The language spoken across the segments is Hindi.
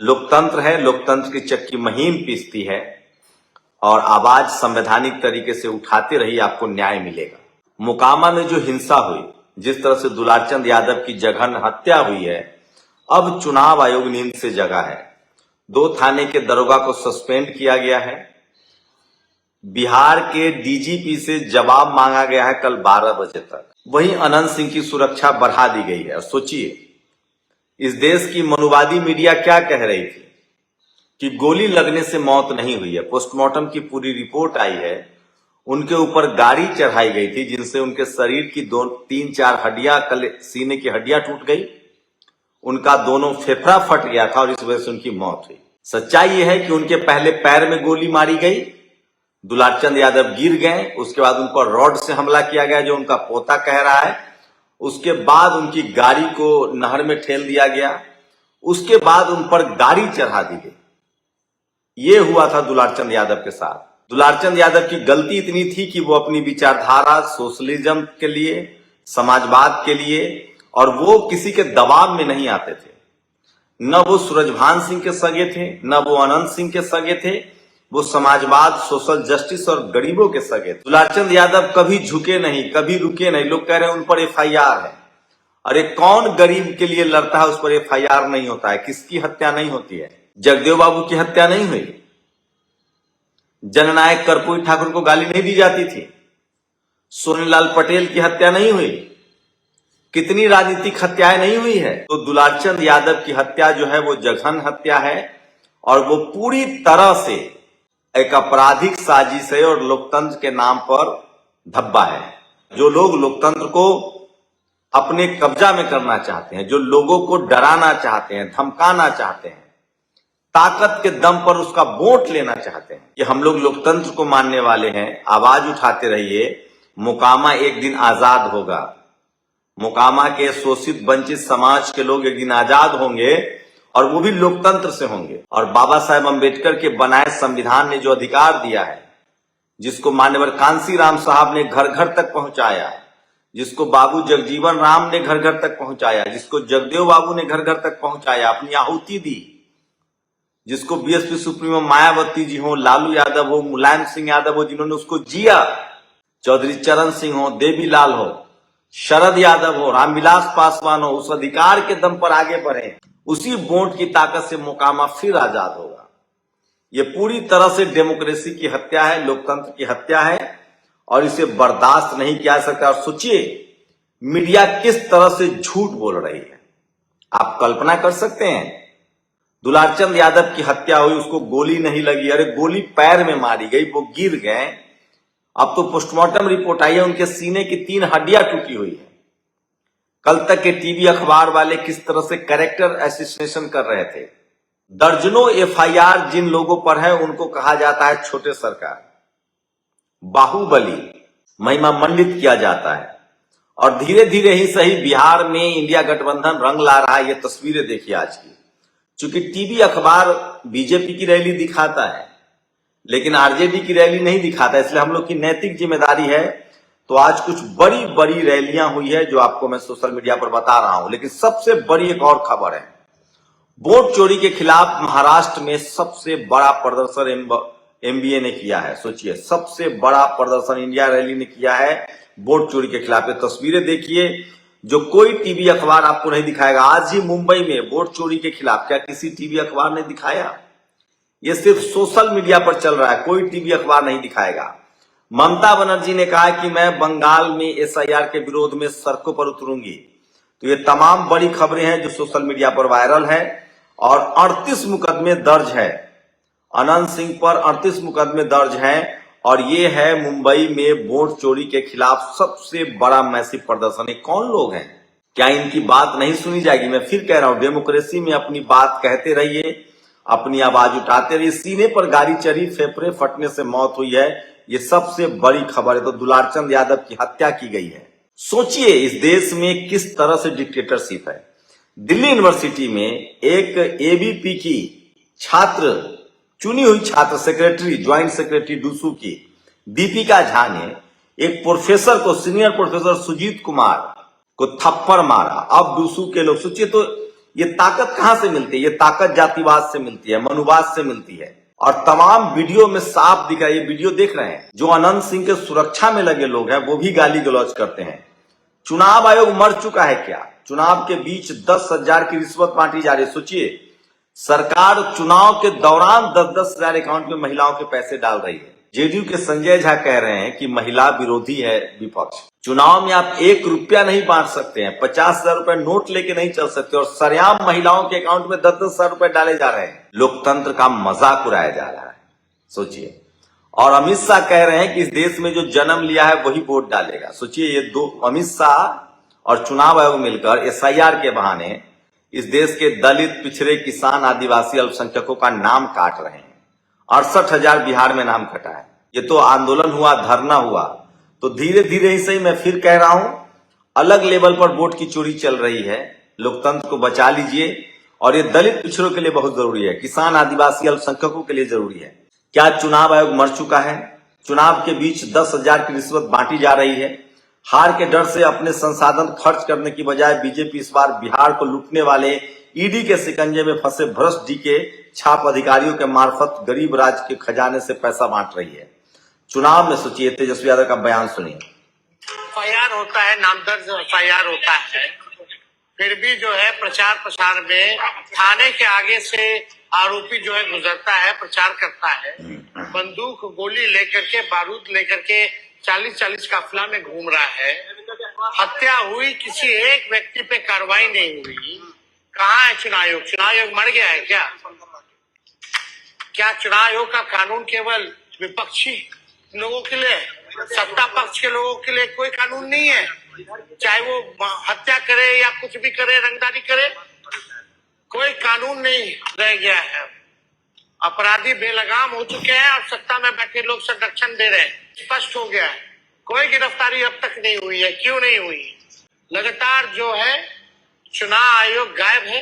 लोकतंत्र है, लोकतंत्र की चक्की महीन पीसती है और आवाज संवैधानिक तरीके से उठाते रहिए, आपको न्याय मिलेगा। मोकामा में जो हिंसा हुई, जिस तरह से दुलारचंद यादव की जघन्य हत्या हुई है, अब चुनाव आयोग नींद से जगा है। 2 थाने के दरोगा को सस्पेंड किया गया है। बिहार के डीजीपी से जवाब मांगा गया है कल 12 बजे तक। वहीं अनंत सिंह की सुरक्षा बढ़ा दी गई है। और सोचिए, इस देश की मनुवादी मीडिया क्या कह रही थी कि गोली लगने से मौत नहीं हुई है। पोस्टमार्टम की पूरी रिपोर्ट आई है, उनके ऊपर गाड़ी चढ़ाई गई थी जिनसे उनके शरीर की 3-4 हड्डियां, सीने की हड्डियां टूट गई, उनका दोनों फेफड़ा फट गया था और इस वजह से उनकी मौत हुई। सच्चाई यह है कि उनके पहले पैर में गोली मारी गई, दुलारचंद यादव गिर गए, उसके बाद उन पर रॉड से हमला किया गया जो उनका पोता कह रहा है, उसके बाद उनकी गाड़ी को नहर में ठेल दिया गया, उसके बाद उन पर गाड़ी चढ़ा दी गई। ये हुआ था दुलारचंद यादव के साथ। दुलारचंद यादव की गलती इतनी थी कि वो अपनी विचारधारा सोशलिज्म के लिए, समाजवाद के लिए, और वो किसी के दबाव में नहीं आते थे। न वो सूरजभान सिंह के सगे थे, न वो अनंत सिंह के सगे थे, वो समाजवाद, सोशल जस्टिस और गरीबों के सगे थे। दुलारचंद यादव कभी झुके नहीं, कभी रुके नहीं। लोग कह रहे हैं उन पर एफआईआर है। अरे कौन गरीब के लिए लड़ता है, उस पर एफआईआर नहीं होता है। किसकी हत्या नहीं होती है? जगदेव बाबू की हत्या नहीं हुई? जननायक कर्पूरी ठाकुर को गाली नहीं दी जाती थी? सोनीलाल पटेल की हत्या नहीं हुई? कितनी राजनीतिक हत्याएं नहीं हुई है? तो दुलारचंद यादव की हत्या जो है वो जघन्य हत्या है और वो पूरी तरह से एक आपराधिक साजिश है और लोकतंत्र के नाम पर धब्बा है। जो लोग लोकतंत्र को अपने कब्जा में करना चाहते हैं, जो लोगों को डराना चाहते हैं, धमकाना चाहते हैं, ताकत के दम पर उसका वोट लेना चाहते हैं, कि हम लोग लोकतंत्र को मानने वाले हैं, आवाज उठाते रहिए। मोकामा एक दिन आजाद होगा। मोकामा के शोषित वंचित समाज के लोग एक दिन आजाद होंगे और वो भी लोकतंत्र से होंगे। और बाबा साहेब अम्बेडकर के बनाए संविधान ने जो अधिकार दिया है, जिसको मान्यवर कांसीराम साहब ने घर घर तक पहुंचाया, जिसको बाबू जगजीवन राम ने घर घर तक पहुंचाया, जिसको जगदेव बाबू ने घर घर तक पहुंचाया, अपनी आहुति दी, जिसको बीएसपी सुप्रीमो मायावती जी हो, लालू यादव हो, मुलायम सिंह यादव हो, जिन्होंने उसको जिया, चौधरी चरण सिंह हो, देवीलाल हो, शरद यादव हो, रामविलास पासवान हो, उस अधिकार के दम पर आगे बढ़े, उसी वोट की ताकत से मोकामा फिर आजाद होगा। ये पूरी तरह से डेमोक्रेसी की हत्या है, लोकतंत्र की हत्या है और इसे बर्दाश्त नहीं किया जा सकता। और सोचिए, मीडिया किस तरह से झूठ बोल रही है, आप कल्पना कर सकते हैं? दुलारचंद यादव की हत्या हुई, उसको गोली नहीं लगी, अरे गोली पैर में मारी गई, वो गिर गए। अब तो पोस्टमार्टम रिपोर्ट आई है, उनके सीने की 3 हड्डियां टूटी हुई है। कल तक के टीवी अखबार वाले किस तरह से कैरेक्टर एसिसिनेशन कर रहे थे। दर्जनों एफआईआर जिन लोगों पर है उनको कहा जाता है छोटे सरकार, बाहुबली, महिमा मंडित किया जाता है। और धीरे धीरे ही सही बिहार में इंडिया गठबंधन रंग ला रहा है। ये तस्वीरें देखिए आज की। चूंकि टीवी अखबार बीजेपी की रैली दिखाता है लेकिन आरजेडी की रैली नहीं दिखाता, इसलिए हम लोग की नैतिक जिम्मेदारी है। तो आज कुछ बड़ी बड़ी रैलियां हुई है जो आपको मैं सोशल मीडिया पर बता रहा हूं। लेकिन सबसे बड़ी एक और खबर है, वोट चोरी के खिलाफ महाराष्ट्र में सबसे बड़ा प्रदर्शन एमबीए ने किया है। सोचिए, सबसे बड़ा प्रदर्शन इंडिया रैली ने किया है वोट चोरी के खिलाफ। ये तस्वीरें देखिए जो कोई टीवी अखबार आपको नहीं दिखाएगा। आज ही मुंबई में वोट चोरी के खिलाफ क्या किसी टीवी अखबार ने दिखाया? ये सिर्फ सोशल मीडिया पर चल रहा है, कोई टीवी अखबार नहीं दिखाएगा। ममता बनर्जी ने कहा कि मैं बंगाल में एसआईआर के विरोध में सड़कों पर उतरूंगी। तो ये तमाम बड़ी खबरें हैं जो सोशल मीडिया पर वायरल है। और 38 मुकदमे दर्ज है, अनंत सिंह पर 38 मुकदमे दर्ज हैं। और ये है मुंबई में वोट चोरी के खिलाफ सबसे बड़ा मैसिव प्रदर्शन। कौन लोग हैं? क्या इनकी बात नहीं सुनी जाएगी? मैं फिर कह रहा हूं, डेमोक्रेसी में अपनी बात कहते रहिए, अपनी आवाज उठाते रहिए। सीने पर गाड़ी चढ़ी, फेफड़े फटने से मौत हुई है, ये सबसे बड़ी खबर है। तो दुलारचंद यादव की हत्या की गई है। सोचिए इस देश में किस तरह से डिक्टेटरशिप है। दिल्ली यूनिवर्सिटी में एक एबीपी की छात्र, चुनी हुई छात्र सेक्रेटरी, ज्वाइंट सेक्रेटरी डूसू की दीपिका झा ने एक प्रोफेसर को, सीनियर प्रोफेसर सुजीत कुमार को थप्पड़ मारा। अब डूसू के लोग, सोचिए, तो ये ताकत कहां से मिलती है? ये ताकत जातिवाद से मिलती है, मनुवाद से मिलती है। और तमाम वीडियो में साफ दिख रहा है, ये वीडियो देख रहे हैं, जो अनंत सिंह के सुरक्षा में लगे लोग हैं वो भी गाली गलौज करते हैं। चुनाव आयोग मर चुका है क्या? चुनाव के बीच 10,000 की रिश्वत बांटी जा रही है। सोचिए, सरकार चुनाव के दौरान 10-10 हजार अकाउंट में महिलाओं के पैसे डाल रही है। जेडीयू के संजय झा कह रहे हैं कि महिला विरोधी है विपक्ष। चुनाव में आप 1 रुपया नहीं बांट सकते हैं, 50,000 रुपए नोट लेके नहीं चल सकते, और सरेआम महिलाओं के अकाउंट में 10-10 हजार रुपए डाले जा रहे हैं। लोकतंत्र का मजाक उड़ाया जा रहा है, सोचिए। और अमित शाह कह रहे हैं कि इस देश में जो जन्म लिया है वही वोट डालेगा। सोचिए, ये दो, अमित शाह और चुनाव आयोग मिलकर एसआईआर के बहाने इस देश के दलित, पिछड़े, किसान, आदिवासी, अल्पसंख्यकों का नाम काट रहे हैं। 68,000 बिहार में नाम कटा है। ये तो आंदोलन हुआ, धरना हुआ, तो धीरे धीरे ही सही, मैं फिर कह रहा हूं, अलग लेवल पर वोट की चोरी चल रही है। लोकतंत्र को बचा लीजिए। और ये दलित पिछड़ों के लिए बहुत जरूरी है, किसान, आदिवासी, अल्पसंख्यकों के लिए जरूरी है। क्या चुनाव आयोग मर चुका है? चुनाव के बीच 10,000 की रिश्वत बांटी जा रही है। हार के डर से अपने संसाधन खर्च करने की बजाय बीजेपी इस बार बिहार को लूटने वाले ईडी के शिकंजे में फंसे भ्रष्ट डी के छाप अधिकारियों के मार्फत गरीब राज्य के खजाने से पैसा बांट रही है। चुनाव में सोचिए, तेजस्वी यादव का बयान सुनिए। एफआईआर होता है, नामदर्ज एफआईआर होता है, फिर भी जो है प्रचार प्रसार में थाने के आगे से आरोपी जो है गुजरता है, प्रचार करता है, बंदूक गोली लेकर के, बारूद लेकर के 40-40 काफिला में घूम रहा है। हत्या हुई, किसी एक व्यक्ति पे कार्रवाई नहीं हुई। कहाँ है चुनाव आयोग? चुनाव आयोग मर गया है क्या? क्या चुनाव आयोग का कानून केवल विपक्षी लोगों के लिए, सत्ता पक्ष के लोगों के लिए कोई कानून नहीं है? चाहे वो हत्या करे या कुछ भी करे, रंगदारी करे, कोई कानून नहीं रह गया है। अपराधी बेलगाम हो चुके हैं और सत्ता में बैठे लोग संरक्षण दे रहे हैं। स्पष्ट हो गया है, कोई गिरफ्तारी अब तक नहीं हुई है। क्यों नहीं हुई? लगातार जो है चुनाव आयोग गायब है।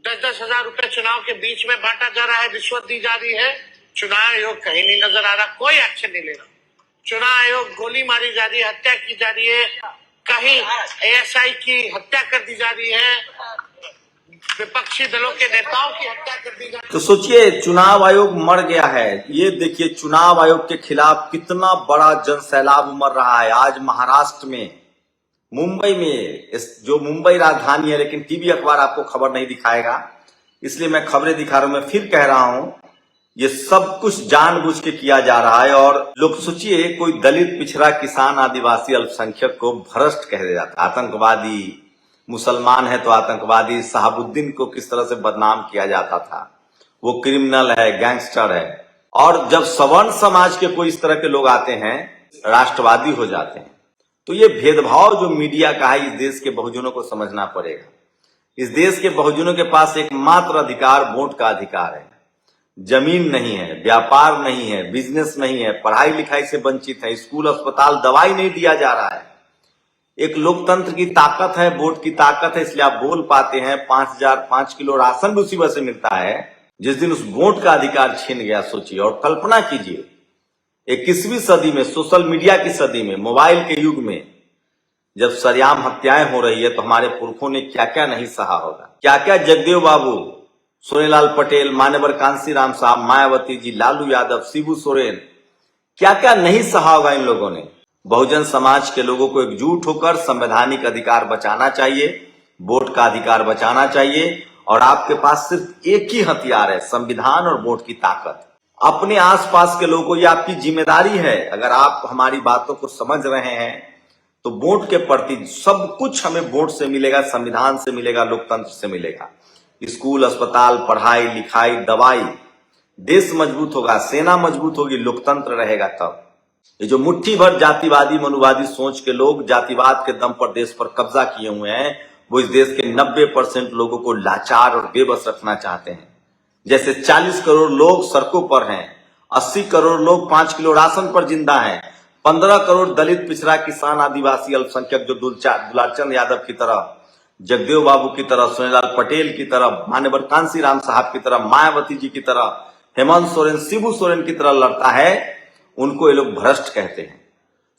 10-10 हजार रुपए चुनाव के बीच में बांटा जा रहा है, रिश्वत दी जा रही है। चुनाव आयोग कहीं नहीं नजर आ रहा, कोई एक्शन नहीं ले रहा। चुनाव आयोग गोली मारी जा रही है, हत्या की जा रही है, कहीं एएसआई की हत्या कर दी जा रही है, विपक्षी दलों के नेताओं की हत्या कर दी जा रही है। तो सोचिए, चुनाव आयोग मर गया है। ये देखिए, चुनाव आयोग के खिलाफ कितना बड़ा जन सैलाब उमड़ रहा है। आज महाराष्ट्र में, मुंबई में, जो मुंबई राजधानी है, लेकिन टीवी अखबार आपको खबर नहीं दिखाएगा, इसलिए मैं खबरें दिखा रहा हूं। मैं फिर कह रहा हूं, ये सब कुछ जानबूझ के किया जा रहा है। और लोग सोचिए, कोई दलित, पिछड़ा, किसान, आदिवासी, अल्पसंख्यक को भ्रष्ट कह दिया जाता है, आतंकवादी, मुसलमान है तो आतंकवादी। शहाबुद्दीन को किस तरह से बदनाम किया जाता था, वो क्रिमिनल है, गैंगस्टर है। और जब सवर्ण समाज के कोई इस तरह के लोग आते हैं, राष्ट्रवादी हो जाते हैं। तो ये भेदभाव जो मीडिया का है, इस देश के बहुजनों को समझना पड़ेगा। इस देश के बहुजनों के पास एकमात्र अधिकार वोट का अधिकार है। जमीन नहीं है, व्यापार नहीं है, बिजनेस नहीं है, पढ़ाई लिखाई से वंचित है, स्कूल, अस्पताल, दवाई नहीं दिया जा रहा है। एक लोकतंत्र की ताकत है, वोट की ताकत है, इसलिए आप बोल पाते हैं। 5 किलो राशन भी उसी वजह से मिलता है जिस दिन उस वोट का अधिकार छीन गया। सोचिए और कल्पना कीजिए, 21वीं सदी में, सोशल मीडिया की सदी में, मोबाइल के युग में, जब सरेआम हत्याएं हो रही है, तो हमारे पुरखों ने क्या क्या नहीं सहा होगा। क्या क्या जगदेव बाबू, सोनेलाल पटेल, मान्यवर कांशीराम साहब, मायावती जी, लालू यादव, शिबू सोरेन, क्या क्या नहीं सहा होगा इन लोगों ने। बहुजन समाज के लोगों को एकजुट होकर संवैधानिक अधिकार बचाना चाहिए, वोट का अधिकार बचाना चाहिए। और आपके पास सिर्फ एक ही हथियार है, संविधान और वोट की ताकत। अपने आसपास के लोगों को, ये आपकी जिम्मेदारी है। अगर आप हमारी बातों को समझ रहे हैं तो वोट के प्रति सब कुछ हमें वोट से मिलेगा, संविधान से मिलेगा, लोकतंत्र से मिलेगा। स्कूल, अस्पताल, पढ़ाई लिखाई, दवाई, देश मजबूत होगा, सेना मजबूत होगी, लोकतंत्र रहेगा तब। ये जो मुट्ठी भर जातिवादी, मनुवादी सोच के लोग जातिवाद के दम पर देश पर कब्जा किए हुए हैं, वो इस देश के 90% लोगों को लाचार और बेबस रखना चाहते हैं। जैसे 40 करोड़ लोग सड़कों पर हैं, 80 करोड़ लोग 5 किलो राशन पर जिंदा हैं, 15 करोड़ दलित, पिछड़ा, किसान, आदिवासी, अल्पसंख्यक जो दुलारचंद यादव की तरह, जगदेव बाबू की तरह, सोनेलाल पटेल की तरह, मान्यवर कांशीराम साहब की तरह, मायावती जी की तरह, हेमंत सोरेन, शिबू सोरेन की तरह लड़ता है, उनको ये लोग भ्रष्ट कहते हैं।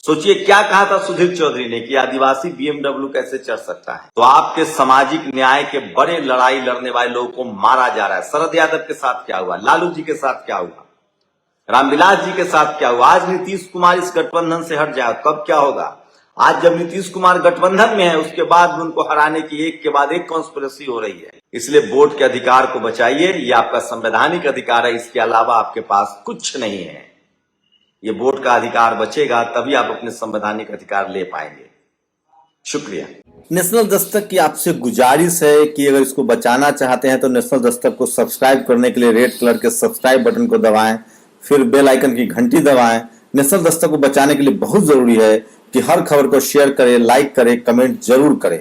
सोचिए क्या कहा था सुधीर चौधरी ने कि आदिवासी बीएमडब्ल्यू कैसे चढ़ सकता है। तो आपके सामाजिक न्याय के बड़े लड़ाई लड़ने वाले लोगों को मारा जा रहा है। शरद यादव के साथ क्या हुआ, लालू जी के साथ क्या हुआ, रामविलास जी के साथ क्या हुआ। आज नीतीश कुमार इस गठबंधन से हट जाए, कब क्या होगा। आज जब नीतीश कुमार गठबंधन में है, उसके बाद उनको हराने की एक के बाद एक कॉन्स्पिरेसी हो रही है। इसलिए वोट के अधिकार को बचाइए, ये आपका संवैधानिक अधिकार है, इसके अलावा आपके पास कुछ नहीं है। ये वोट का अधिकार बचेगा तभी आप अपने संवैधानिक अधिकार ले पाएंगे। शुक्रिया। नेशनल दस्तक की आपसे गुजारिश है कि अगर इसको बचाना चाहते हैं तो नेशनल दस्तक को सब्सक्राइब करने के लिए रेड कलर के सब्सक्राइब बटन को दबाएं, फिर बेल आइकन की घंटी दबाएं। नेशनल दस्तक को बचाने के लिए बहुत जरूरी है कि हर खबर को शेयर करें, लाइक करें, कमेंट जरूर करें।